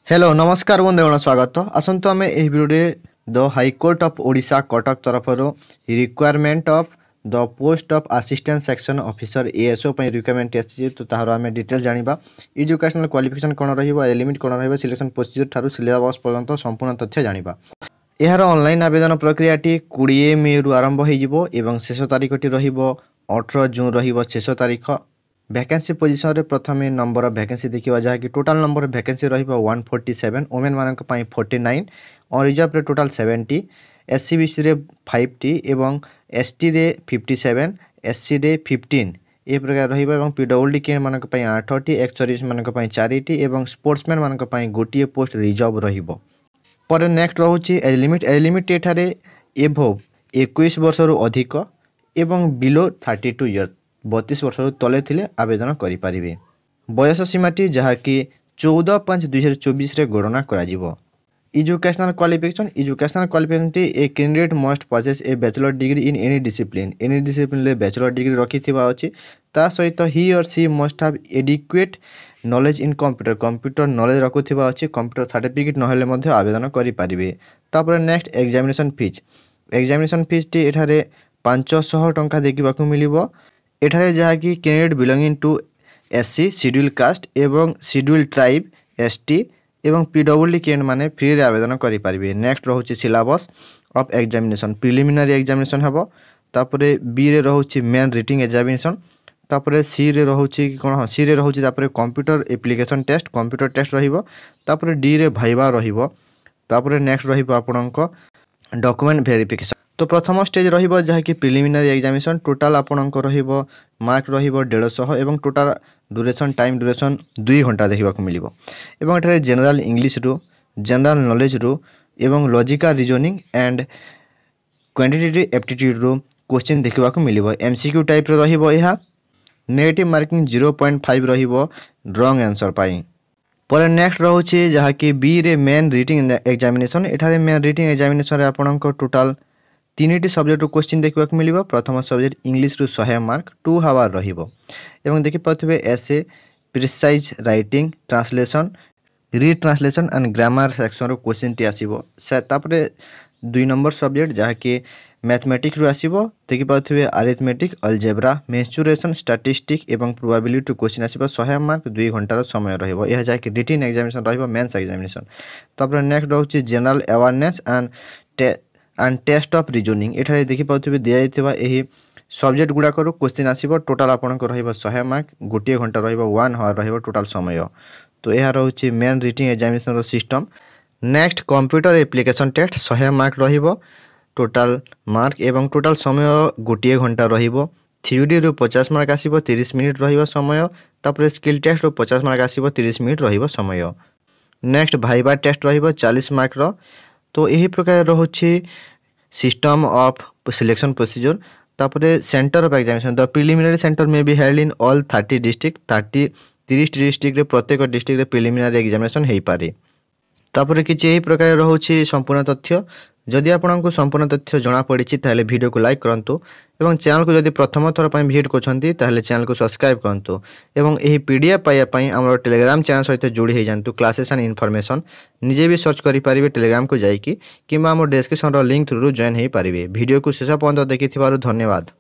Hello नमस्कार बंधुगण स्वागत आसतु आम यह video the high court of Odisha Cuttack तरफ requirement of the post of assistant section officer ASO requirement आसी तो तार आम डिटेल जाना एजुकेशनल क्वालिफिकेशन कौन रिमिट कौन रिलेक्शन प्रोसीजर ठार सिलेबस पर्यंत संपूर्ण तथ्य जाना। यार ऑनलाइन आवेदन प्रक्रिया 20 मे रु आरंभ हो शेष तारीखटी 18 जून रेष तारीख। वैकेंसी पोजिशन रे प्रथम नंबर ऑफ वैकेंसी देखा जहाँकि total number of vacancy 147 women मान 49 और रिजर्व रे टोटाल 70 एससी बीसी रे 5टी एवं एसटी रे 57 एससी रे 15 ए प्रकार रही पीडब्ल्यूडी के मान 8टी एक्स सर्विस मान 4टी एवं स्पोर्ट्समैन मान गोटे पोस्ट रिजर्व रहिबो। पर नेक्स्ट रोचे एज लिमिट एठारे एभव 21 वर्ष रु अधिक एवं बिलो 32 इयर 32 वर्ष तले थिले आवेदन करें। बयस सीमाटी जहाँकि 14/5/2024 रे गणना करा। Educational qualification a candidate must possess a bachelor degree in any discipline ले बैचलर डिग्री रखी अच्छी ता सहित he or she must have adequate knowledge in computer knowledge रखुवा अच्छी कंप्यूटर सर्टिफिकेट नहेले आवेदन करें। तापर नेक्स्ट एग्जामिनेशन फीस टी एठारे 500 टंका देखा मिलिबो। एठारे जहाँकि candidate belonging to SC scheduled caste एवं शेड्यूल ट्राइब एसटी एवं पीडब्ल्यूडी कैंडिडेट माने फ्री रे आवेदन करें। नेक्स्ट रोचे syllabus of examination preliminary examination हेबो। तापरे बी रे रोचे मेन रिटिंग एग्जामिनेशन। तापरे सी रे रोचे कौन सी रे रोचे तापरे computer application test computer test रहिबो। तापरे डी रे भाइबा रहिबो। तापरे नेक्स्ट रहिबो आपणको डॉक्यूमेंट वेरिफिकेशन। तो प्रथम स्टेज रहिबो जहाँकि प्रिलिमिनरी एग्जामिनेशन टोटाल आपणको रहिबो मार्क रहिबो 150 एवं टोटाल टाइम ड्यूरेशन 2 घंटा देखा मिलिबो। एवं एठारे जनरल इंग्लिश रु जनरल नॉलेज रु एवं logical reasoning and quantitative aptitude रु क्वेश्चन देखा मिलिबो। एमसीक्यू टाइप रे रहिबो। यह नेगेटिव मार्किंग 0.5 रहिबो रॉन्ग आंसर पाई। पर नेक्स्ट रोचे जहाँकि बी रे मेन रिटिंग एग्जामिनेशन। एठारे मेन रिटिंग एग्जामिनेशन रे आपणको टोटाल 3टी सब्जेक्ट क्वेश्चन देखा मिलिबो। प्रथम सब्जेक्ट इंग्लिश रु 100 मार्क 2 हावर रहिबो। एवं देखि पाथबे essay precise writing translation retranslation and grammar section रो क्वेश्चन टी आसीबो। तापरे 2 नंबर सब्जेक्ट जहाँकि मैथमेटिक्स रु आसीबो। देखि पाथबे अरिथमेटिक अलजेब्रा मेंसुरेशन स्टैटिस्टिक एवं प्रोबेबिलिटी क्वेश्चन आसीबो। 100 मार्क 2 घंटार समय रहिबो। यह जहाँकि रिटिन एग्जामिनेशन रहिबो मेंस एग्जामिनेशन। तापरे नेक्स्ट रोचे general awareness and test of reasoning. एठारे देखि पाथबे दिया जायतिबा एही सब्जेक्ट गुड़ाक क्वेश्चन आसीबो। टोटाल आपनको रहिबो 100 मार्क गोटे घंटा रहिबो 1 आवर रहिबो टोटाल समय। तो यह रोचे मेन रिटिंग एग्जामिनेशन रो system. Next computer application test 100 mark रहिबो टोटाल मार्क एवं टोटाल समय गोटे घंटा रहिबो। थ्योरी रो 50 मार्क आसीबो 30 मिनिट रहिबो समय। तापर स्किल टेस्ट रो 50 मार्क आसीबो 30 मिनिट रहिबो समय। नेक्स्ट भाइबा टेस्ट रहिबो 40 मार्क रो। तो यही प्रकार रोचे सिस्टम ऑफ सिलेक्शन प्रोसीजर। तापरे centre of examination the preliminary centre में be held in all 30 district 30 district रे प्रत्येक डिस्ट्रिक्ट रे प्रिलिमिनरी एग्जामिनेशन हेई पारे। तापरे किछि एही प्रकार रोचे संपूर्ण तथ्य। जदि आपको संपूर्ण तथ्य जना पड़ी ताहले वीडियो को लाइक करंतु एवं चैनल को जदि प्रथम थर पर विजिट करछंती ताहले चैनल को सब्सक्राइब करंतु एवं एही पीडीएफ पाइया पई हमर टेलीग्राम चैनल सहित जोड़ी हो जांतु क्लासेस एंड इन्फॉर्मेशन निजे भी सर्च करि पारिबे टेलीग्राम को जाइकी किंबा हमर डिस्क्रिप्शन रो लिंक थ्रू जॉइन हो पारिबे। वीडियो को शेष पर्यंत देखिथिबारु धन्यवाद।